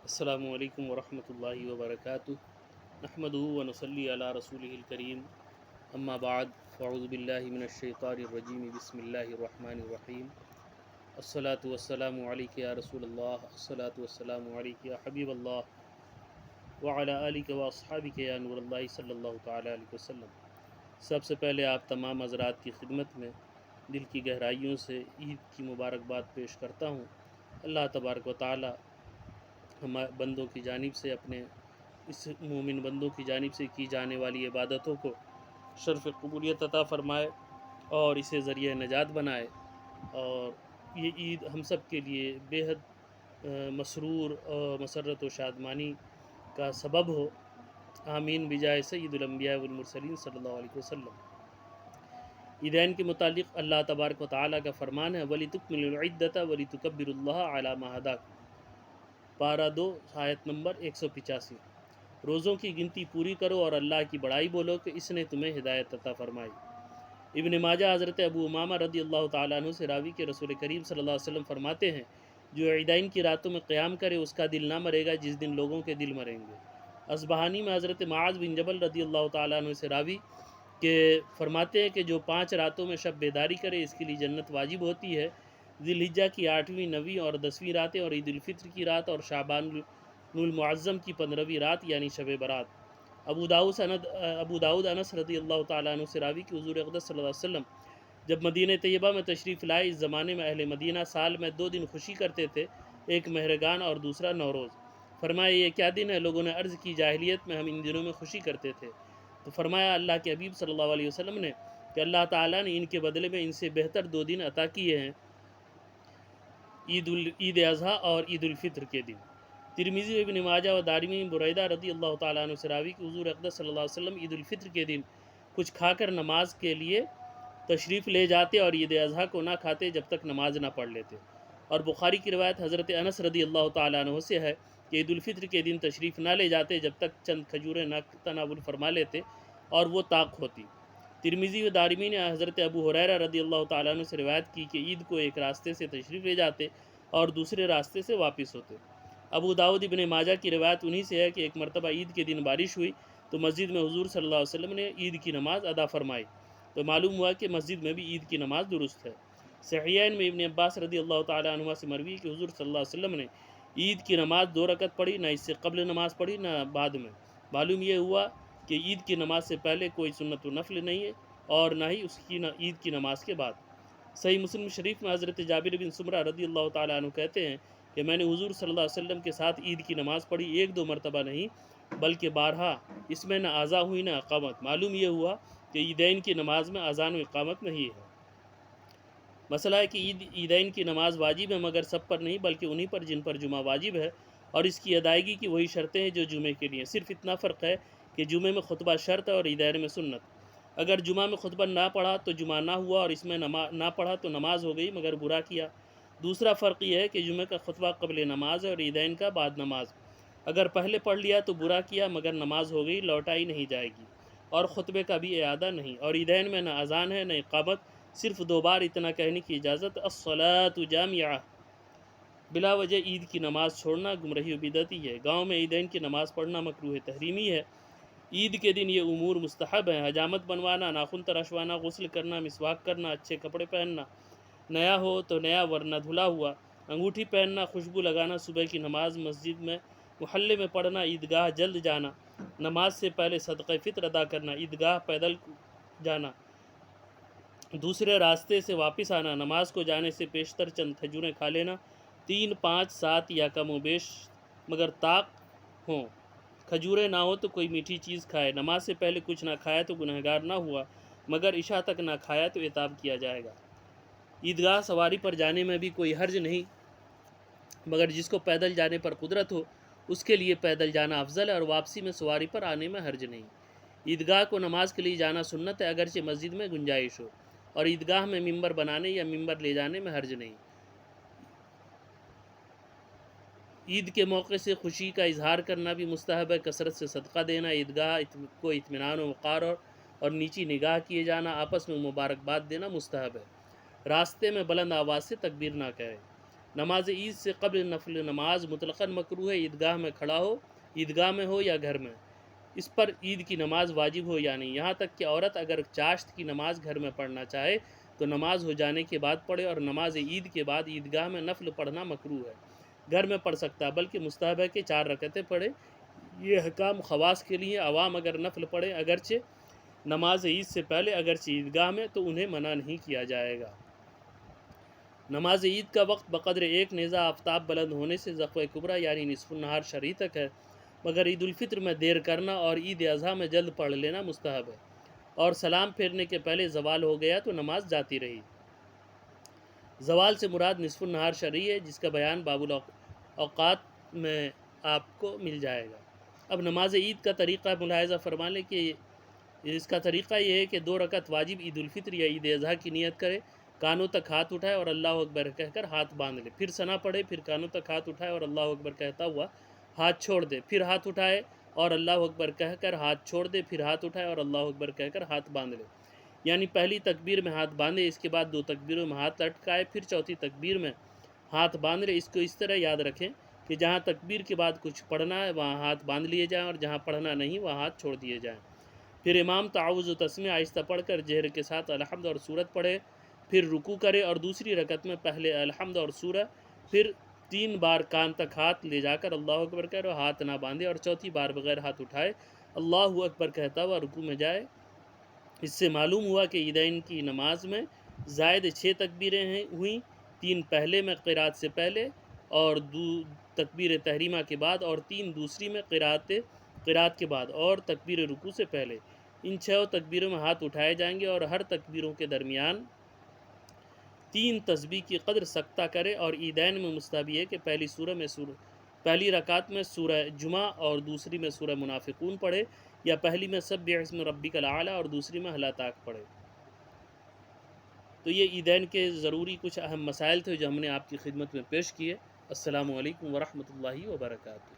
السلام علیکم ورحمۃ اللہ وبرکاتہ نحمدہ ونصلی علی رسولہ الکریم اما بعد فاعوذ باللہ من الشیطان الرجیم بسم اللہ الرحمن الرحیم الصلاۃ والسلام علیک یا رسول اللہ الصلاۃ والسلام علیک یا حبیب اللہ وعلی آلک واصحابک یا نور اللہ صلی اللہ تعالی علیہ وسلم۔ سب سے پہلے آپ تمام حضرات کی خدمت میں دل کی گہرائیوں سے عید کی مبارکباد پیش کرتا ہوں۔ اللہ تبارک و تعالی ہمارے بندوں کی جانب سے اپنے اس مومن بندوں کی جانب سے کی جانے والی عبادتوں کو شرف قبولیت عطا فرمائے اور اسے ذریعہ نجات بنائے، اور یہ عید ہم سب کے لیے بے حد مسرور اور مسرت و شادمانی کا سبب ہو، آمین بجائے سید الانبیاء والمرسلین صلی اللہ علیہ وسلم۔ عیدین کے متعلق اللہ تبارک و تعالیٰ کا فرمان ہے وَلِتُكْمِلُوا الْعِدَّةَ وَلِتُكَبِّرُوا اللَّهَ عَلَى مَا هَدَاكُمْ، پارہ 2 آیت نمبر 185۔ روزوں کی گنتی پوری کرو اور اللہ کی بڑائی بولو کہ اس نے تمہیں ہدایت عطا فرمائی۔ ابن ماجہ حضرت ابو امامہ رضی اللہ تعالیٰ عنہ سے راوی کہ رسول کریم صلی اللہ علیہ وسلم فرماتے ہیں جو عیدین کی راتوں میں قیام کرے اس کا دل نہ مرے گا جس دن لوگوں کے دل مریں گے۔ اصبہانی میں حضرت معاذ بن جبل رضی اللہ تعالیٰ عنہ سے راوی کہ فرماتے ہیں کہ جو 5 راتوں میں شب بیداری کرے اس کے لیے جنت واجب ہوتی ہے۔ ذی الحجہ کی 8ویں 9ویں اور 10ویں راتیں اور عید الفطر کی رات اور شعبان المعظم کی 15ویں رات یعنی شب برات۔ ابو داؤد انس رضی اللہ تعالیٰ عنہ سے راوی کہ حضور اقدس صلی اللہ علیہ وسلم جب مدینہ طیبہ میں تشریف لائے اس زمانے میں اہل مدینہ سال میں 2 دن خوشی کرتے تھے، ایک مہرگان اور دوسرا نوروز۔ فرمایا یہ کیا دن ہے؟ لوگوں نے عرض کی جاہلیت میں ہم ان دنوں میں خوشی کرتے تھے، تو فرمایا اللہ کے حبیب صلی اللہ علیہ وسلم نے کہ اللہ تعالیٰ نے ان کے بدلے میں ان سے بہتر 2 دن عطا کیے ہیں، عید اضحیٰ اور عید الفطر کے دن۔ ترمذی ابن ماجہ و دارمی بریدہ رضی اللہ تعالیٰ عنہ سے راوی کہ حضور اقدس صلی اللہ علیہ وسلم عید الفطر کے دن کچھ کھا کر نماز کے لیے تشریف لے جاتے اور عید اضحیٰ کو نہ کھاتے جب تک نماز نہ پڑھ لیتے۔ اور بخاری کی روایت حضرت انس رضی اللہ تعالیٰ عنہ سے ہے کہ عید الفطر کے دن تشریف نہ لے جاتے جب تک چند کھجوریں نہ تناول فرما لیتے اور وہ طاق ہوتی۔ ترمذی و دارمی نے حضرت ابو ہریرہ رضی اللہ تعالیٰ عنہ سے روایت کی کہ عید کو ایک راستے سے تشریف لے جاتے اور دوسرے راستے سے واپس ہوتے۔ ابو داؤد ابن ماجہ کی روایت انہی سے ہے کہ ایک مرتبہ عید کے دن بارش ہوئی تو مسجد میں حضور صلی اللہ علیہ وسلم نے عید کی نماز ادا فرمائی، تو معلوم ہوا کہ مسجد میں بھی عید کی نماز درست ہے۔ صحیحین میں ابن عباس رضی اللہ تعالیٰ عنہ سے مروی کہ حضور صلی اللہ علیہ وسلم نے عید کی نماز 2 رکعت پڑھی، نہ اس سے قبل نماز پڑھی نہ بعد میں۔ معلوم یہ ہوا کہ عید کی نماز سے پہلے کوئی سنت و نفل نہیں ہے اور نہ ہی اس کی عید کی نماز کے بعد۔ صحیح مسلم شریف میں حضرت جابر بن سمرہ رضی اللہ تعالیٰ عنہ کہتے ہیں کہ میں نے حضور صلی اللہ علیہ وسلم کے ساتھ عید کی نماز پڑھی، 1-2 مرتبہ نہیں بلکہ بارہا، اس میں نہ اذان ہوئی نہ اقامت۔ معلوم یہ ہوا کہ عیدین کی نماز میں اذان و اقامت نہیں ہے۔ مسئلہ ہے کہ عیدین کی نماز واجب ہے مگر سب پر نہیں بلکہ انہی پر جن پر جمعہ واجب ہے، اور اس کی ادائیگی کی وہی شرطیں ہیں جو جمعے کے لیے، صرف اتنا فرق ہے کہ جمعے میں خطبہ شرط ہے اور عیدین میں سنت۔ اگر جمعہ میں خطبہ نہ پڑھا تو جمعہ نہ ہوا اور اس میں نہ پڑھا تو نماز ہو گئی مگر برا کیا۔ دوسرا فرق یہ ہے کہ جمعہ کا خطبہ قبل نماز ہے اور عیدین کا بعد نماز۔ اگر پہلے پڑھ لیا تو برا کیا مگر نماز ہو گئی، لوٹائی نہیں جائے گی اور خطبے کا بھی اعادہ نہیں۔ اور عیدین میں نہ اذان ہے نہ اقامت، صرف 2 بار اتنا کہنے کی اجازت، الصلاۃ جامعہ۔ بلا وجہ عید کی نماز چھوڑنا گمراہی و بدعت ہی ہے۔ گاؤں میں عیدین کی نماز پڑھنا مکروہ تحریمی ہے۔ عید کے دن یہ امور مستحب ہیں: حجامت بنوانا، ناخن تراشوانا، غسل کرنا، مسواک کرنا، اچھے کپڑے پہننا، نیا ہو تو نیا ورنہ دھلا ہوا، انگوٹھی پہننا، خوشبو لگانا، صبح کی نماز مسجد میں محلے میں پڑھنا، عیدگاہ جلد جانا، نماز سے پہلے صدقہ فطر ادا کرنا، عیدگاہ پیدل جانا، دوسرے راستے سے واپس آنا، نماز کو جانے سے پیشتر چند کھجوریں کھا لینا، 3، 5، 7 یا کم و بیش مگر طاق ہوں، کھجوریں نہ ہو تو کوئی میٹھی چیز کھائے، نماز سے پہلے کچھ نہ کھایا تو گنہگار نہ ہوا مگر عشاء تک نہ کھایا تو عتاب کیا جائے گا۔ عیدگاہ سواری پر جانے میں بھی کوئی حرج نہیں مگر جس کو پیدل جانے پر قدرت ہو اس کے لیے پیدل جانا افضل ہے، اور واپسی میں سواری پر آنے میں حرج نہیں۔ عیدگاہ کو نماز کے لیے جانا سنت ہے اگرچہ مسجد میں گنجائش ہو، اور عیدگاہ میں ممبر بنانے یا ممبر لے جانے میں حرج نہیں۔ عید کے موقع سے خوشی کا اظہار کرنا بھی مستحب ہے، کثرت سے صدقہ دینا، عیدگاہ کو اطمینان و وقار اور نیچی نگاہ کیے جانا، آپس میں مبارکباد دینا مستحب ہے۔ راستے میں بلند آواز سے تکبیر نہ کہے۔ نماز عید سے قبل نفل نماز مطلقاً مکروہ ہے، عیدگاہ میں ہو یا گھر میں، اس پر عید کی نماز واجب ہو یا نہیں۔ یہاں تک کہ عورت اگر چاشت کی نماز گھر میں پڑھنا چاہے تو نماز ہو جانے کے بعد پڑھے، اور نماز عید کے بعد عیدگاہ میں نفل پڑھنا مکروہ ہے، گھر میں پڑھ سکتا ہے، بلکہ مستحب ہے کہ 4 رکعتیں پڑھے۔ یہ احکام خواص کے لیے، عوام اگر نفل پڑھے اگرچہ نماز عید سے پہلے، اگرچہ عیدگاہ میں، تو انہیں منع نہیں کیا جائے گا۔ نماز عید کا وقت بقدر ایک نیزہ آفتاب بلند ہونے سے ذقوہ کبریٰ یعنی نصف النہار شرعی تک ہے، مگر عید الفطر میں دیر کرنا اور عید اضحیٰ میں جلد پڑھ لینا مستحب ہے، اور سلام پھیرنے کے پہلے زوال ہو گیا تو نماز جاتی رہی۔ زوال سے مراد نصف النہار شرعی ہے، جس کا بیان باب الاوقات میں آپ کو مل جائے گا۔ اب نماز عید کا طریقہ ملاحظہ فرما لیں کہ اس کا طریقہ یہ ہے کہ 2 رکعت واجب عید الفطر یا عید اضحیٰ کی نیت کرے، کانوں تک ہاتھ اٹھائے اور اللہ اکبر کہہ کر ہاتھ باندھ لے، پھر ثنا پڑھے، پھر کانوں تک ہاتھ اٹھائے اور اللہ اکبر کہتا ہوا ہاتھ چھوڑ دے، پھر ہاتھ اٹھائے اور اللہ اکبر کہہ کر ہاتھ چھوڑ دے، پھر ہاتھ اٹھائے اور اللہ اکبر کہہ کر ہاتھ باندھ لے، یعنی پہلی تکبیر میں ہاتھ باندھے، اس کے بعد 2 تکبیروں میں ہاتھ لٹکائے، پھر چوتھی تکبیر میں ہاتھ باندھ لے۔ اس کو اس طرح یاد رکھیں کہ جہاں تکبیر کے بعد کچھ پڑھنا ہے وہاں ہاتھ باندھ لیے جائیں، اور جہاں پڑھنا نہیں وہاں ہاتھ چھوڑ دیے جائیں۔ پھر امام تعوذ و تسمیہ آہستہ پڑھ کر جہر کے ساتھ الحمد اور سورت پڑھے، پھر رکوع کرے، اور دوسری رکعت میں پہلے الحمد اور سورہ، پھر 3 بار کان تک ہاتھ لے جا کر اللہ اکبر کہے اور ہاتھ نہ باندھے، اور چوتھی بار بغیر ہاتھ اٹھائے اللہ اکبر کہتا ہوا رکوع میں جائے۔ اس سے معلوم ہوا کہ عیدین کی نماز میں زائد 6 تکبیریں ہوئیں، 3 پہلے میں قرات سے پہلے اور 2 تکبیر تحریمہ کے بعد، اور 3 دوسری میں قرات کے بعد اور تکبیر رکوع سے پہلے۔ ان 6 تکبیروں میں ہاتھ اٹھائے جائیں گے، اور ہر تکبیروں کے درمیان 3 تسبیح کی قدر سکتہ کرے، اور عیدین میں مستحب ہے کہ پہلی رکعت میں سورہ جمعہ اور دوسری میں سورہ منافقون پڑھے، یا پہلی میں سبح اسم ربک الاعلی اور دوسری میں ہل اتاک پڑھے۔ تو یہ عیدین کے ضروری کچھ اہم مسائل تھے جو ہم نے آپ کی خدمت میں پیش کیے۔ السلام علیکم ورحمۃ اللہ وبرکاتہ۔